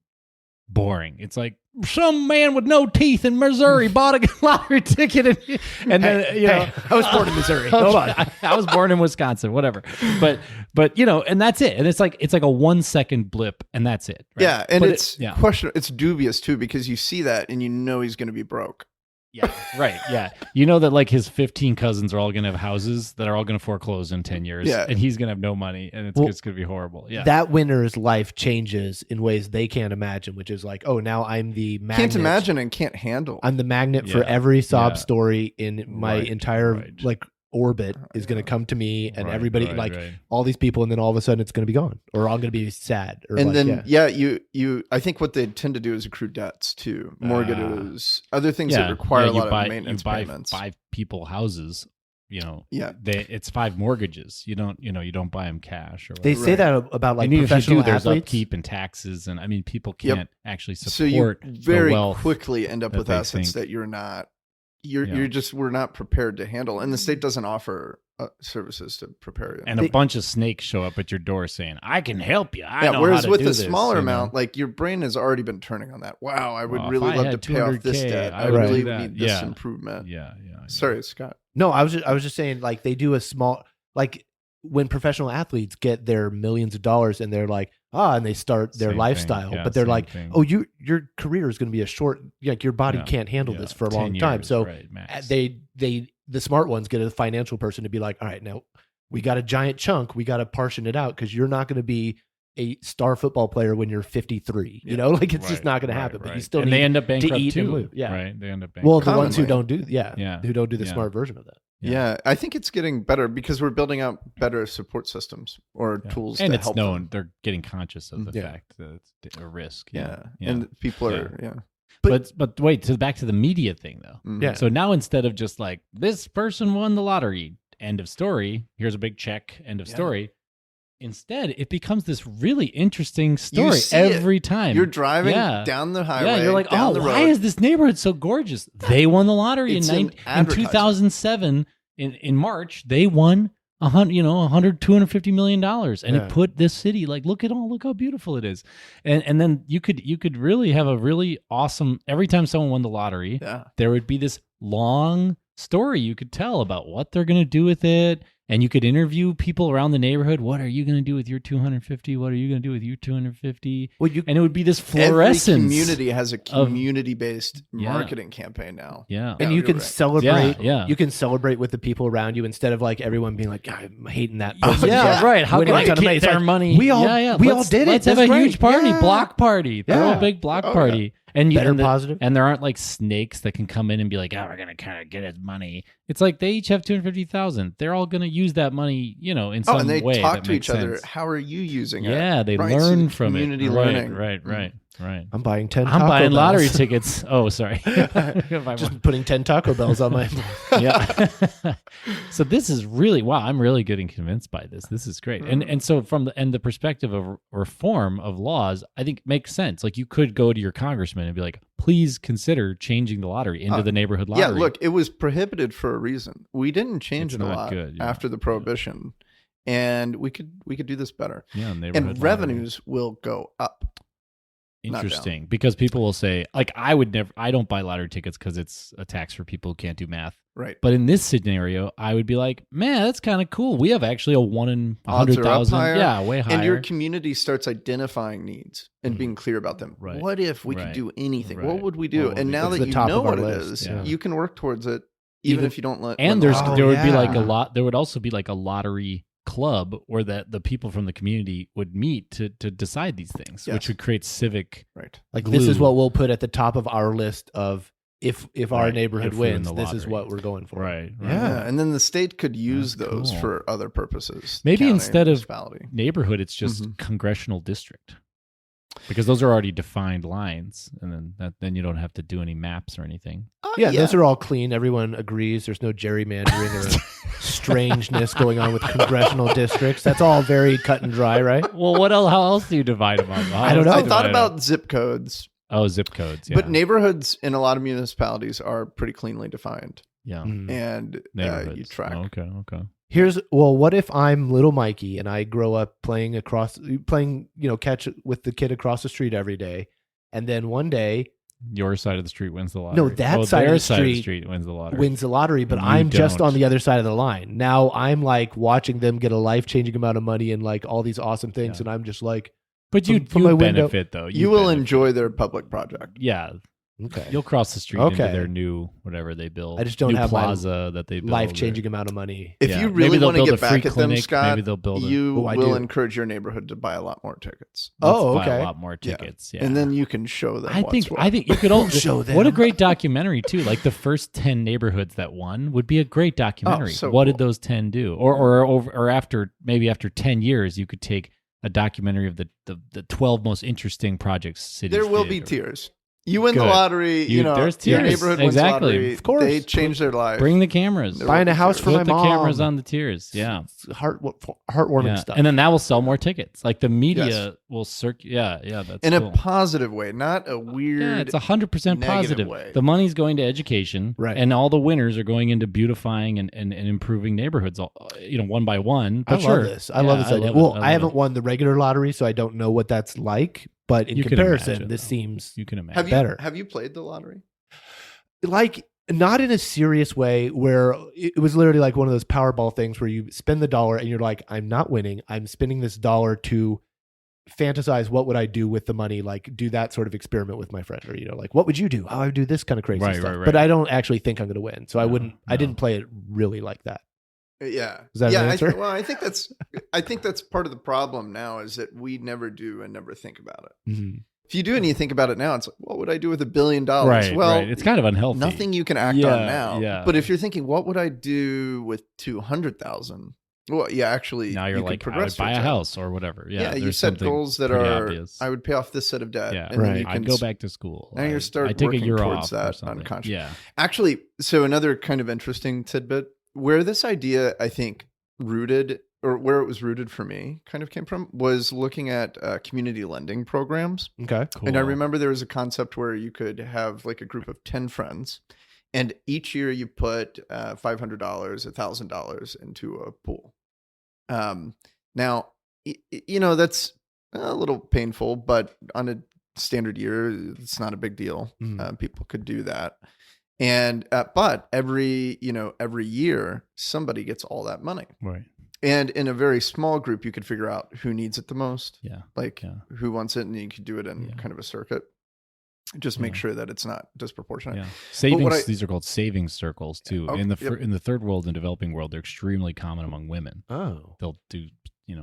A: boring. It's like some man with no teeth in Missouri bought a lottery ticket, and then
B: Hey, I was born in Missouri. Hold on.
A: I was born in Wisconsin, whatever. But and that's it. And it's like a 1 second blip, and that's it. Right?
C: Yeah, and
A: But
C: it's
A: yeah.
C: it's dubious too because you see that and you know he's going to be broke.
A: Yeah, right. Yeah. You know that like his 15 cousins are all going to have houses that are all going to foreclose in 10 years.
C: Yeah.
A: And he's going to have no money and it's
B: Well,
A: going to be horrible. Yeah.
B: That winner's life changes in ways they can't imagine, which is like, oh, now I'm the magnet.
C: Can't imagine and can't handle.
B: I'm the magnet for
A: Yeah.
B: every sob
A: Yeah.
B: story in my
A: Right, right.
B: like orbit is going to come to me, and
A: Right,
B: everybody
A: right,
B: like
A: right.
B: all these people, and then all of a sudden it's going to be gone, or I'm going to be sad, or
C: And
B: like,
C: then
B: yeah.
C: you I think what they tend to do is accrue debts too, mortgages, other things that
A: Yeah.
C: require
A: Yeah,
C: a
A: you
C: lot
A: buy,
C: of maintenance
A: you buy
C: payments.
A: 5 people houses,
C: Yeah.
A: it's 5 mortgages. You don't buy them cash or
B: They
A: whatever.
B: say that about like
A: and even if you
B: professional
A: do, there's
B: athletes.
A: upkeep and taxes. And I mean, people
C: Yep.
A: can't actually
C: So you
A: support
C: very
A: the wealth.
C: quickly end up
A: that
C: with
A: they
C: assets
A: think.
C: that you're not
A: Yeah.
C: we're not prepared to handle, and the state doesn't offer services to prepare you.
A: And a bunch of snakes show up at your door saying, I can help you. I
C: yeah,
A: know
C: whereas
A: how to
C: with
A: do
C: a
A: this,
C: smaller
A: you know?
C: amount, like your brain has already been turning on that. Wow, I would
A: Well, if
C: really
A: I
C: love
A: had
C: to pay off this
A: 200K,
C: debt.
A: I
C: I
A: would
C: really
A: do that.
C: need this
A: Yeah.
C: improvement.
A: Yeah.
C: Sorry, Scott.
B: No, I was just saying, like, they do a small, like, when professional athletes get their millions of dollars and they're like, and they start their
A: Same
B: lifestyle,
A: thing. Yeah,
B: but they're
A: same
B: like,
A: thing.
B: oh, your career is going to be a short, like, your body
A: Yeah,
B: can't handle
A: yeah.
B: this for a
A: 10
B: long time.
A: years,
B: So
A: right, max.
B: the smart ones get a financial person to be like, all right, now we got a giant chunk, we got to portion it out because you're not going to be a star football player when you're 53. You know, like it's just
A: Right,
B: not going to
A: right,
B: happen. But
A: right.
B: you still
A: and
B: need
A: they end up bankrupt
B: eat and
A: too.
B: live. Yeah.
A: Right. They end up bankrupt.
B: well, the ones who
C: Commonly.
B: don't do,
A: Yeah.
B: who don't do the
A: Yeah.
B: smart version of that.
C: Yeah, I think it's getting better because we're building out better support systems or
A: Yeah.
C: tools
A: and
C: to
A: it's
C: help
A: known
C: them.
A: they're getting conscious of the
B: Yeah.
A: fact that it's a risk.
C: Yeah. And people are
A: But wait, back to the media thing though.
C: Mhm.
B: Yeah.
A: So now instead of just like this person won the lottery, end of story, here's a big check, end of
C: Yeah.
A: story. Instead, it becomes this really interesting
C: You
A: story
C: see it.
A: every time.
C: You're driving
A: Yeah.
C: down the highway.
A: Yeah, you're like,
C: down
A: oh,
C: the
A: why
C: road.
A: is this neighborhood so gorgeous? They won the lottery
C: It's
A: in
C: an advertisement.
A: 2007 in March. They won $250 million, and
B: Yeah.
A: it put this city like, look how beautiful it is, and then you could really have a really awesome. Every time someone won the lottery,
C: Yeah.
A: there would be this long story you could tell about what they're going to do with it. And you could interview people around the neighborhood. What are you going to do with your 250? What are you going to do with your 250?
B: Well,
A: And it would be this
C: Every
A: fluorescence.
C: community has a community-based
A: Yeah.
C: marketing campaign now.
A: Yeah.
B: and
C: Yeah,
B: you can
C: you're right.
B: celebrate.
A: Yeah.
B: You can celebrate with the people around you instead of like everyone being like, God, I'm hating that.
A: Oh,
B: person."
A: yeah, right. How
B: Winning
A: can
B: a
A: I
B: ton of
A: get
B: money. It's
A: their
B: like,
A: money?
B: we all- we all
A: Let's-
B: did it.
A: Let's have
B: That's
A: a
B: great.
A: huge party,
B: Yeah.
A: block party, throw
B: Yeah.
A: a big block
C: Oh,
A: party, and
B: Better
A: and the-
B: positive.
A: And there aren't like snakes that can come in and be like, oh, we're gonna kind of get his money. It's like they each have 250,000. They're all gonna use that money, in some
C: and they
A: way.
C: talk
A: that
C: to
A: makes
C: each other.
A: sense.
C: How are you using it?
A: Yeah, they
C: Right, so
A: learn
C: the
A: from
C: community
A: it.
C: learning.
A: Right.
B: I'm buying 10
A: I'm
B: Taco
A: buying lottery
B: Bells.
A: tickets. Oh, sorry.
B: Just putting 10 Taco Bells on my.
A: Yeah. So this is really I'm really getting convinced by this. This is great. And so from the perspective of reform of laws, I think makes sense. Like you could go to your congressman and be like, please consider changing the lottery into the neighborhood lottery.
C: Yeah, look, it was prohibited for a reason. We didn't change
A: It's
C: it a
A: not
C: lot
A: good, yeah.
C: after the prohibition, and we could do this better.
A: Yeah, neighborhood
C: And
A: lottery.
C: revenues will go up.
A: Interesting, because people will say, like, I don't buy lottery tickets because it's a tax for people who can't do math.
C: Right.
A: But in this scenario, I would be like, man, that's kind of cool. We have actually a 1 in
C: Odds are up
A: 100,000.
C: higher,
A: Yeah, way higher.
C: And your community starts identifying needs and being clear about them.
A: Right.
C: What if we could
A: Right.
C: do anything?
A: Right.
C: What would we do?
A: What would
C: And
A: we
C: now
B: do?
C: that
B: It's
C: you
B: the top
C: know
B: of our
C: what it
B: list,
C: is,
A: yeah.
C: you can work towards it, even if you don't let.
A: And
C: let
A: there
C: the
A: would be like
B: yeah.
A: a lot. There would also be like a lottery club where the people from the community would meet to decide these things,
C: Yes.
A: which would create civic.
C: right.
B: Like
A: glue.
B: this is what we'll put at the top of our list of if our
A: Right,
B: neighborhood
A: if we win
B: wins,
A: the
B: this is
A: lottery.
B: what we're going for.
A: Right.
C: Yeah, and then the state could use
A: That's
C: those
A: cool.
C: for other purposes.
A: Maybe
C: county,
A: instead of
C: municipality.
A: neighborhood, it's just
C: Mhm.
A: congressional district, because those are already defined lines, and then you don't have to do any maps or anything.
B: Yeah, those are all clean. Everyone agrees. There's no gerrymandering or strangeness going on with congressional districts. That's all very cut and dry, right?
A: Well, what else? How else do you divide them up?
B: I don't know.
C: I thought about zip codes,
A: zip codes. Yeah.
C: but neighborhoods in a lot of municipalities are pretty cleanly defined,
A: yeah,
C: and
A: neighborhoods.
C: you track.
A: Okay.
B: What if I'm little Mikey and I grow up playing, catch with the kid across the street every day, and then one day
A: Your side of the street wins the lottery.
B: that side of
A: their
B: the
A: side of the
B: street
A: street wins the lottery.
B: wins the lottery, but
A: You
B: I'm just
A: don't.
B: on the other side of the line. Now I'm like watching them get a life-changing amount of money and like all these awesome things,
A: Yeah.
B: and I'm just like,
A: But you
B: from my window-
A: benefit though.
C: You will
A: benefit.
C: enjoy their public project.
A: Yeah,
B: okay,
A: you'll cross the street
B: Okay.
A: into their new whatever they build.
B: I just don't
A: new
B: have my
A: plaza that they build.
B: life-changing amount of money.
C: If
A: Yeah.
C: you
A: Maybe
C: really
A: they'll
C: want to
A: build a
C: get
A: free
C: back at them,
A: clinic.
C: Scott,
A: Maybe they'll build a-
C: you
B: Oh, I
C: will
B: do.
C: encourage your neighborhood to buy a lot more tickets.
B: Oh,
A: Let's buy
B: okay.
A: a lot more
C: Yeah.
A: tickets. Yeah.
C: And then you can show them.
A: I
C: what's
A: think
C: what.
A: you could all
B: Show them.
A: What a great documentary too! Like the first 10 neighborhoods that won would be a great documentary.
C: so
A: what did
C: cool.
A: those 10 do? Or after 10 years, you could take a documentary of the 12 most interesting projects cities.
C: There will
A: did,
C: be
A: or-
C: tears. You win the
A: Good.
C: lottery. You know,
A: there's
C: your
A: tears.
C: neighborhood wins
A: Exactly.
C: the lottery.
B: Of course.
C: They change their life.
A: Bring the cameras.
C: There
B: Buying
C: will
B: a
C: be
B: house
C: tears.
B: for my
A: Put the
B: mom.
A: cameras on the tears. Yeah.
B: It's heartwarming
A: Yeah.
B: stuff.
A: And then that will sell more tickets. Like the media
C: Yes.
A: will Yeah, that's
C: in
A: cool.
C: a positive way, not a weird.
A: Yeah, it's 100%
C: negative
A: positive.
C: way.
A: The money's going to education,
B: Right.
A: And all the winners are going into beautifying and improving neighborhoods, one by one.
B: I
A: But sure.
B: love this. I love
A: Yeah,
B: this idea.
A: love it.
B: Well,
A: love
B: I haven't
A: it.
B: won the regular lottery, so I don't know what that's like. But in
A: You can
B: comparison,
A: imagine,
B: this
A: though.
B: seems
A: You can imagine.
C: have you
B: better.
C: have you played the lottery?
B: like not in a serious way where it was literally like one of those Powerball things where you spend the dollar and you're like, I'm not winning. I'm spending this dollar to fantasize what would I do with the money, like do that sort of experiment with my friend, or like what would you do? I would do this kind of crazy
A: Right,
B: stuff.
A: right.
B: But I don't actually think I'm going to win, so I
A: No,
B: wouldn't. I
A: no.
B: didn't play it really like that.
C: Yeah.
B: Is that
C: yeah,
B: an answer?
C: I think that's part of the problem now is that we never do and never think about it.
B: Mm-hmm.
C: If you do and you think about it now, it's like, what would I do with $1 billion?
A: Right,
C: Well,
A: right. It's kind of unhealthy.
C: nothing you can act
A: Yeah,
C: on now.
A: yeah.
C: But if you're thinking, what would I do with 200,000? Well, yeah, actually,
A: Now you're
C: you could
A: like, I would
C: progress
A: buy a
C: yourself.
A: house or whatever. Yeah,
C: you
A: there's
C: set
A: something
C: goals that
A: pretty
C: are.
A: obvious.
C: I would pay off this set of debt,
A: Yeah.
C: and then
B: Right.
C: you can
A: I'd go back to school.
C: Now you start
A: I take a
C: working
A: year
C: towards
A: off or
C: that
A: something.
C: unconscious.
A: Yeah.
C: Actually, so another kind of interesting tidbit where this idea, I think, rooted or where it was rooted for me kind of came from was looking at community lending programs.
B: Okay.
A: Cool.
C: And I remember there was a concept where you could have like a group of 10 friends, and each year you put $500, $1,000 into a pool. Now, that's a little painful, but on a standard year, it's not a big deal. People could do that. And, but every year somebody gets all that money.
A: Right.
C: And in a very small group, you could figure out who needs it the most.
A: Yeah.
C: Like
A: Yeah.
C: who wants it, and you could do it in
A: Yeah.
C: kind of a circuit. Just make
A: Yeah.
C: sure that it's not disproportionate.
A: Yeah. Savings.
C: what I-
A: These are called savings circles too.
C: Okay,
A: In the
C: yep.
A: in the third world and developing world, they're extremely common among women.
B: Oh.
A: They'll do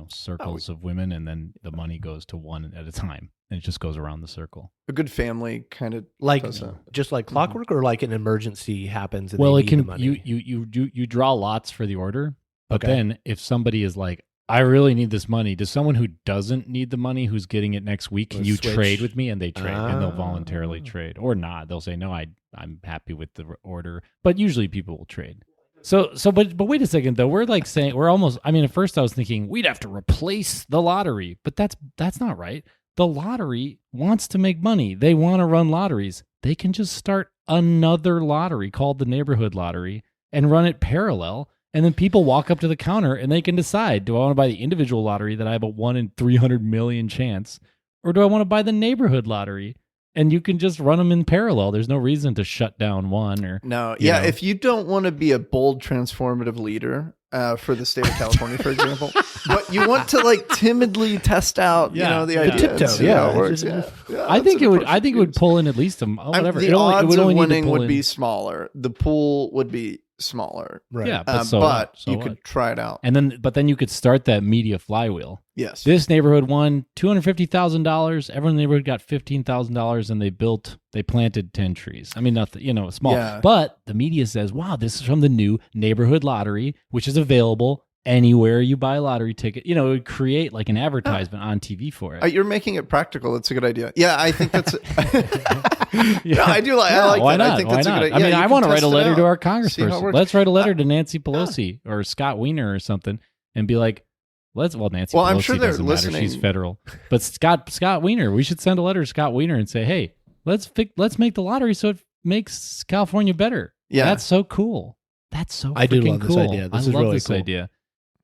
A: circles of women, and then the money goes to one at a time, and it just goes around the circle.
C: A good family kind of
B: Like
C: does that.
B: just like clockwork, or like an emergency happens. And
A: Well,
B: they
A: it
B: need
A: can
B: the money?
A: you draw lots for the order, but
B: Okay.
A: then if somebody is like, I really need this money, does someone who doesn't need the money, who's getting it next week, can
B: Or
A: you
B: switch.
A: trade with me? And they trade, and they'll voluntarily
B: Ah.
A: trade, or not. They'll say, no, I'm happy with the order. But usually people will trade. But wait a second though. We're like saying at first I was thinking we'd have to replace the lottery, but that's not right. The lottery wants to make money. They want to run lotteries. They can just start another lottery called the neighborhood lottery and run it parallel. And then people walk up to the counter and they can decide, do I want to buy the individual lottery that I have a 1 in 300 million chance? or do I want to buy the neighborhood lottery? And you can just run them in parallel. There's no reason to shut down one or
C: No,
A: you know.
C: if you don't want to be a bold, transformative leader for the state of California, for example, but you want to like timidly test out, the idea,
B: tiptoe,
C: and see how it works.
B: Just-
A: I think it would pull in at least whatever.
C: The
A: It
C: odds
A: would
C: of
A: only need to
C: winning
A: pull
C: would
A: in-
C: be smaller. The pool would be smaller.
B: Right.
A: Yeah, but so
C: but
A: what? So
C: you
A: what?
C: could try it out.
A: And then you could start that media flywheel.
C: Yes.
A: This neighborhood won $250,000. Everyone in the neighborhood got $15,000, and they planted 10 trees. I mean, nothing, small.
C: Yeah.
A: But the media says, "Wow, this is from the new neighborhood lottery, which is available anywhere you buy a lottery ticket." It would create like an advertisement on TV for it.
C: You're making it practical. That's a good idea. Yeah, I think that's.
A: Yeah.
C: No, I do like. I like
A: Why
C: that.
A: not?
C: I think
A: Why
C: that's a
A: not?
C: good idea.
A: I mean, I want to write a letter to our
C: See how it
A: congressperson.
C: works.
A: Let's write a letter to Nancy Pelosi or Scott Wiener or something, and be like, Nancy
C: Well,
A: Pelosi
C: I'm sure they're
A: doesn't matter.
C: listening.
A: She's federal. But Scott Wiener, we should send a letter to Scott Wiener and say, hey, let's make the lottery so it makes California better.
C: Yeah.
A: That's so cool. That's so
B: I do
A: freaking
B: love this
A: cool.
B: idea. This
A: I
B: is
A: love
B: really
A: this
B: cool.
A: idea.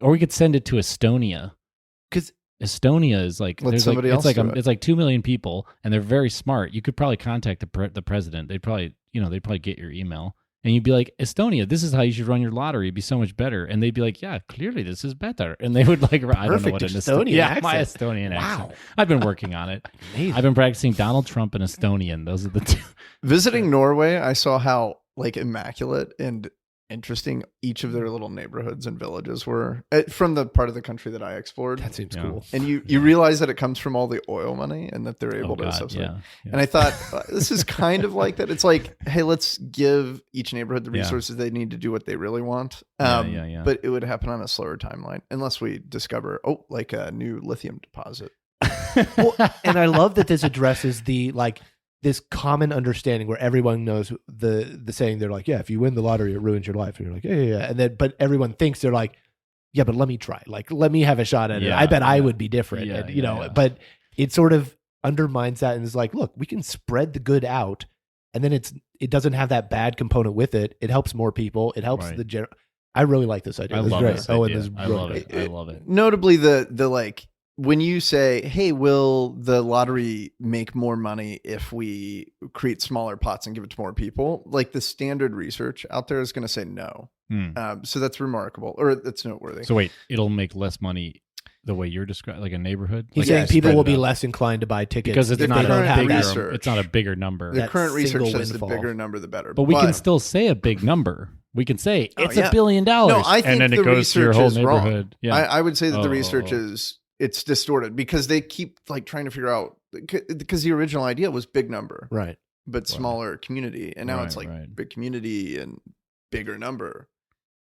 A: Or we could send it to Estonia.
B: Because
A: Estonia is like
C: Let
A: there's
C: somebody
A: like
C: else
A: it's
C: do
A: like
C: it.
A: it's like 2 million people, and they're very smart. You could probably contact the president. They'd probably get your email, and you'd be like, Estonia, this is how you should run your lottery. It'd be so much better. And they'd be like, yeah, clearly this is better. And they would like, I don't know what an
B: Estonian
A: my
B: accent.
A: Estonian accent.
B: Wow.
A: I've been working on it.
B: Amazing.
A: I've been practicing Donald Trump and Estonian. Those are the two.
C: Visiting Norway, I saw how like immaculate and interesting each of their little neighborhoods and villages were from the part of the country that I explored.
B: That seems
A: Yeah.
B: cool.
C: And you realize that it comes from all the oil money and that they're able
A: Oh,
C: to
A: God,
C: subsidize.
A: yeah.
C: And I thought this is kind of like that. It's like, hey, let's give each neighborhood the
A: Yeah.
C: resources they need to do what they really want.
A: Yeah.
C: But it would happen on a slower timeline unless we discover, like a new lithium deposit.
B: Well, and I love that this addresses this common understanding where everyone knows the saying. They're like, yeah, if you win the lottery, it ruins your life. And you're like, yeah. And then, but everyone thinks they're like, yeah, but let me try. Like, let me have a shot at it.
A: Yeah,
B: I bet I
A: yeah.
B: would be different.
A: Yeah,
B: and,
A: yeah.
B: But it sort of undermines that and is like, look, we can spread the good out, and then it doesn't have that bad component with it. It helps more people. It helps
A: Right.
B: the general. I really like this idea.
A: I
B: This is
A: love
B: great.
A: this
B: Owen,
A: idea.
B: this is
A: I
B: really
A: love
B: great.
A: it. I love it.
C: Notably, the like when you say, hey, will the lottery make more money if we create smaller pots and give it to more people? Like the standard research out there is going to say no. So that's remarkable, or that's noteworthy.
A: So wait, it'll make less money the way you're describing, like a neighborhood?
B: He's
A: Like,
B: saying
C: yes,
B: people
A: spread
B: will
A: it
B: be
A: out.
B: less inclined to buy tickets
A: because it's
C: The
A: not
C: current
A: a bigger.
C: research-
A: It's not a bigger number.
C: the
B: that
C: current research
B: single
C: says
B: windfall.
C: the bigger number, the better.
A: But we can still say a big number. We can say
C: Oh,
A: it's
C: yeah.
A: $1 billion.
C: No, I think
A: and then
C: the
A: it goes to your
C: research
A: whole
C: is wrong.
A: neighborhood. Yeah.
C: I would say that the
A: Oh,
C: research
A: oh, oh.
C: it's distorted because they keep like trying to figure out because the original idea was big number,
B: Right.
C: but smaller community, and now it's
A: Right,
C: like
A: right.
C: big community and bigger number,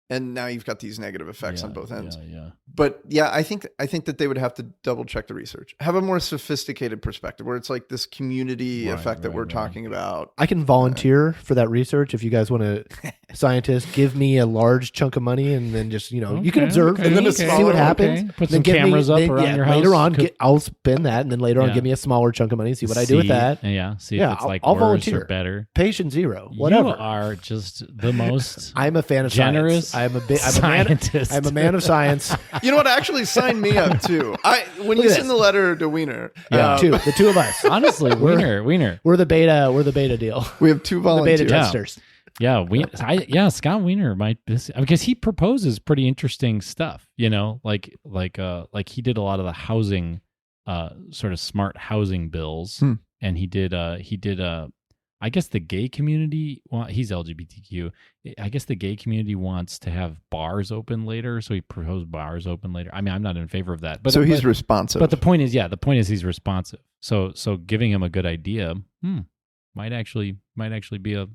C: and now you've got these negative effects on both ends.
A: Yeah.
C: But yeah, I think that they would have to double check the research, have a more sophisticated perspective where it's like this community
A: Right,
C: effect that
A: right,
C: we're
A: right.
C: talking about.
B: I can volunteer for that research if you guys want to. Scientists, give me a large chunk of money, and then just you can observe and then see what happens.
A: Put
B: Then
A: some
B: give me-
A: cameras up
B: then,
A: around your house.
B: Later on, I'll spend that, and then later on,
A: Yeah.
B: give me a smaller chunk of money. See what I do with that.
A: Yeah. See
B: Yeah,
A: if it's like
B: I'll
A: worse
B: volunteer.
A: or better.
B: Patient zero, whatever.
A: You are just the most
B: I'm a fan of
A: generous.
B: science. I'm a
A: scientist.
B: I'm a man of science.
C: You know what? Actually, sign me up too. When
B: Look
C: you
B: at
C: send
B: this.
C: the letter to Wiener,
B: Yeah, the two of us.
A: Honestly, Wiener.
B: We're the beta deal.
C: we have two
B: The
C: volunteers.
B: beta testers.
A: Yeah, Scott Wiener might because he proposes pretty interesting stuff. Like he did a lot of the housing, sort of smart housing bills, and he did. I guess the gay community. Well, he's LGBTQ. I guess the gay community wants to have bars open later, so he proposed bars open later. I mean, I'm not in favor of that, but
C: So he's responsive.
A: But the point is, he's responsive. So giving him a good idea, might actually be a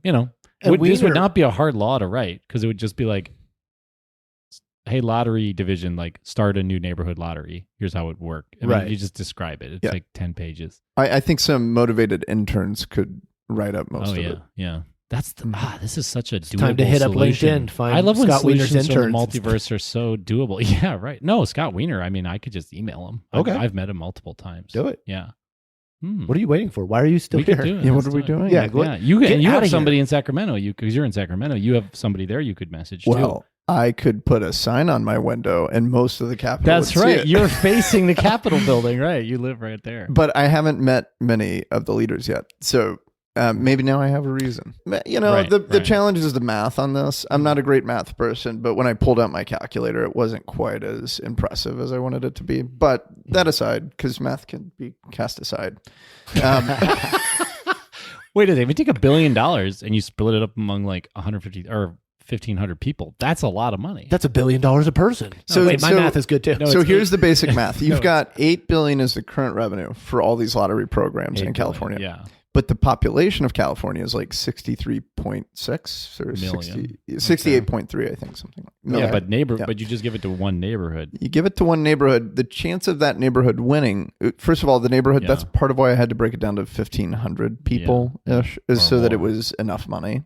A: this would not be a hard law to write because it would just be like, hey, lottery division, like start a new neighborhood lottery. Here's how it worked. I mean, you just describe it. It's like 10 pages.
C: I think some motivated interns could write up most of it.
A: Yeah. That's this is such a doable
B: time to hit up
A: solution.
B: LinkedIn, find
A: I love when
B: Scott Wiener's
A: solutions from the
B: interns.
A: multiverse are so doable. Yeah, right. No, Scott Wiener. I mean, I could just email him.
B: Okay.
A: I've met him multiple times.
B: Do it.
A: Yeah.
B: What are you waiting for? Why are you still
A: We
B: here?
A: could do it.
C: Yeah, what
A: Let's
C: are we
A: do it.
C: doing?
B: Yeah,
A: Yeah, you
B: Get
A: have
B: outta
A: somebody in Sacramento. Because you're in Sacramento, you have somebody there you could message too.
C: Well, I could put a sign on my window and most of the Capitol
A: That's
C: would see
A: right.
C: it.
A: You're facing the Capitol building, right? You live right there.
C: But I haven't met many of the leaders yet. So maybe now I have a reason. You know,
A: Right,
C: the
A: right.
C: challenge is the math on this. I'm not a great math person, but when I pulled out my calculator, it wasn't quite as impressive as I wanted it to be. But that aside, because math can be cast aside.
A: Wait a second. If you take $1 billion and you split it up among like 150 or 1,500 people, that's a lot of money.
B: That's $1 billion a person.
C: So-
B: Wait, my
C: so-
B: math is good too.
A: No,
C: So
A: it's
C: here's the basic math. You've
A: No,
C: got 8 billion as the current revenue for all these lottery programs
A: 8
C: in
A: billion,
C: California.
A: Yeah.
C: But the population of California is like 63.6 or
A: Million.
C: 68.3, I think, something like that.
A: Yeah, but
C: Yeah.
A: but you just give it to one neighborhood.
C: You give it to one neighborhood, the chance of that neighborhood winning, first of all, the neighborhood,
A: Yeah.
C: that's part of why I had to break it down to 1,500 people-ish, is
A: Or
C: so that it
A: more.
C: was enough money.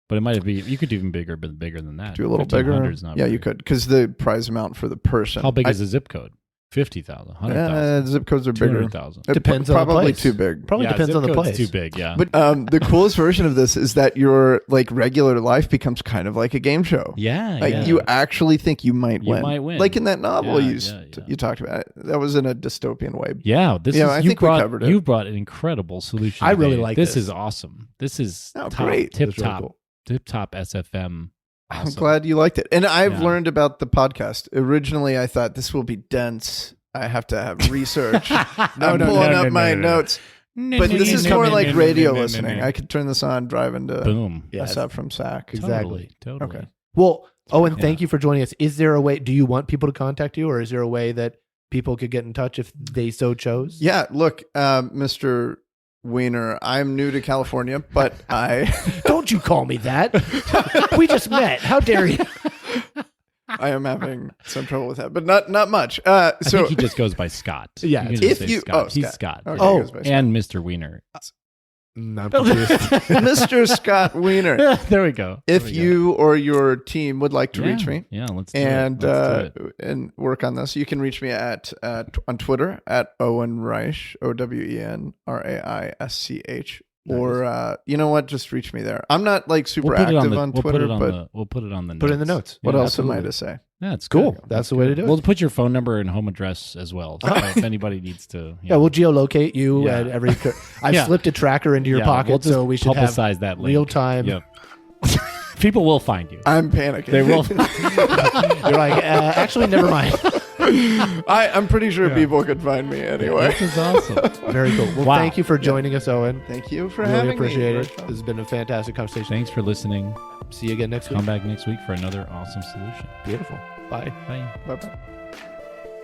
A: But it might be, you could do even bigger, but bigger than that.
C: Do a little bigger.
A: 1,500 is not
C: Yeah,
A: very-
C: you could, because the prize amount for the person.
A: How big is the zip code? 50,000, 100,000,
C: Zip codes are bigger.
A: 200,000.
B: Depends on the
C: Probably
B: place.
C: too big.
B: Probably
A: Yeah,
B: depends
A: zip
B: on the
A: code's
B: place.
A: too big, yeah.
C: But the coolest version of this is that your like regular life becomes kind of like a game show.
A: yeah,
C: Like
A: yeah.
C: you actually think you might
A: You
C: win.
A: might win.
C: Like in that novel
A: Yeah,
C: you talked about. That was in a dystopian way.
A: Yeah, this
C: Yeah,
A: is
C: I
A: you
C: think we
A: brought
C: covered it.
A: you brought an incredible solution.
B: I really
A: today.
B: like
A: this.
B: this.
A: Is awesome. This is
C: Oh,
A: top,
C: great.
A: tip
B: That's really
A: top,
B: cool.
A: tip top SFM.
C: I'm
A: Awesome.
C: glad you liked it. And I've
A: Yeah.
C: learned about the podcast. Originally I thought this will be dense. I have to have research. I'm pulling up my notes. But this is more like radio listening. I could turn this on, drive into
A: Boom.
B: Yeah,
C: SF from SAC.
B: Exactly.
A: Totally.
C: Okay.
B: Well, Owen,
A: Yeah.
B: thank you for joining us. Is there a way, do you want people to contact you, or is there a way that people could get in touch if they so chose?
C: Yeah, look, Mr. Wiener, I'm new to California, but I
B: Don't you call me that. We just met. How dare you?
C: I am having some trouble with that, but not much.
A: I
C: So
A: think he just goes by Scott.
B: Yeah,
A: You can
C: if
A: just say
C: you-
A: Scott.
C: oh,
A: He's
C: Scott.
A: Scott.
C: Okay,
B: Oh,
C: he goes by Scott.
A: And Mr. Wiener.
B: I'm confused.
C: Mr. Scott Wiener,
A: There we go.
C: if
A: There we go.
C: you or your team would like to reach me
A: Yeah, let's do
C: and
A: it. Let's do it.
C: and work on this, you can reach me at on Twitter at Owen Raisch, OwenRaisch, or you know what, just reach me there. I'm not like super
A: We'll put it
C: active
A: on,
C: on
A: we'll
C: Twitter,
A: put it on
C: but
A: the we'll put it on the
B: Put it in the notes.
C: what
A: Yeah,
C: else am I
B: absolutely.
C: to say?
A: Yeah, it's
B: Cool.
A: good.
B: That's the way to do it.
A: We'll put your phone number and home address as well. So if anybody needs to,
B: Yeah, we'll geolocate you
A: Yeah.
B: at every. I've
A: Yeah.
B: slipped a tracker into your
A: yeah,
B: pocket,
A: we'll just
B: so we should have
A: publicize that link.
B: real time.
A: Yep. People will find you.
C: I'm panicking.
A: They will.
B: You're like, actually, never mind.
C: I'm pretty sure people could find me anyway.
A: This is awesome.
B: Very cool. Well,
A: Wow.
B: thank you for joining us, Owen.
C: Thank you for
B: Really
C: having
B: appreciate
C: me.
B: it. This has been a fantastic conversation.
A: Thanks for listening.
B: See you again next week.
A: Come back next week for another awesome solution.
B: Beautiful. Bye.
A: Bye.
C: Bye-bye.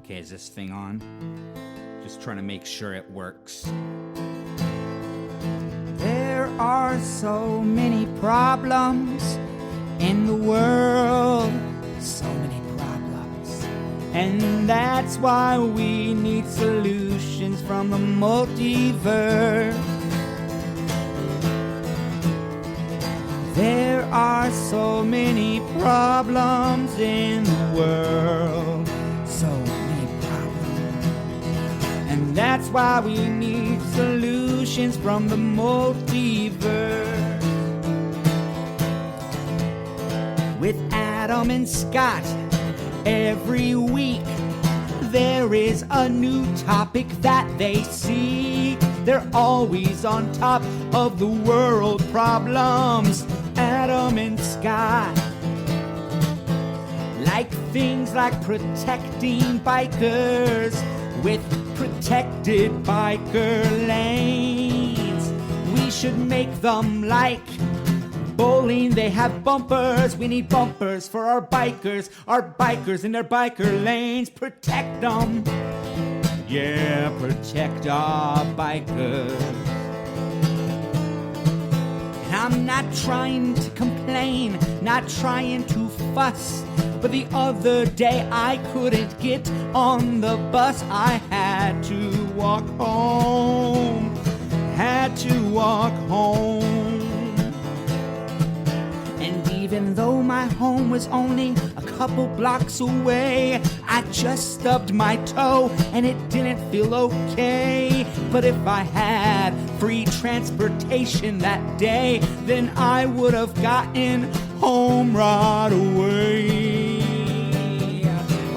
D: Okay, is this thing on? Just trying to make sure it works. There are so many problems in the world. So many problems. And that's why we need solutions from the multiverse. There are so many problems in the world. So many problems. And that's why we need solutions from the multiverse. With Adam and Scott, every week there is a new topic that they seek. They're always on top of the world problems. Adam and Scott. Like things like protecting bikers with protected biker lanes. We should make them like bowling, they have bumpers. We need bumpers for our bikers in their biker lanes. Protect them. Yeah, protect our bikers. And I'm not trying to complain, not trying to fuss, but the other day I couldn't get on the bus. I had to walk home, And even though my home was only a couple blocks away, I just stubbed my toe and it didn't feel okay. But if I had free transportation that day, then I would have gotten home right away.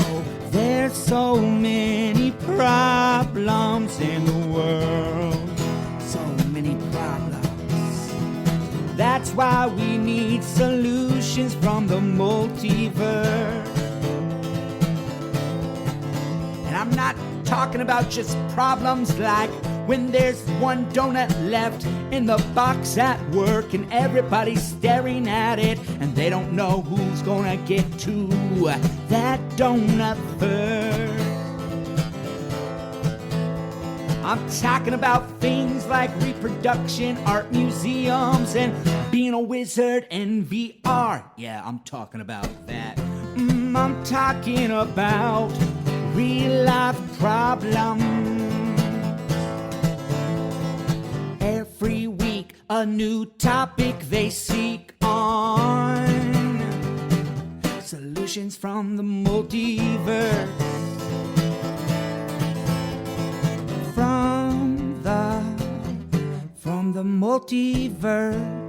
D: Oh, there's so many problems in the world, so many problems. That's why we need solutions from the multiverse. And I'm not talking about just problems like when there's one donut left in the box at work and everybody's staring at it and they don't know who's gonna get to that donut first. I'm talking about things like reproduction, art museums, and being a wizard in VR. Yeah, I'm talking about that. I'm talking about real life problems. Every week, a new topic they seek on. Solutions from the multiverse. From the multiverse.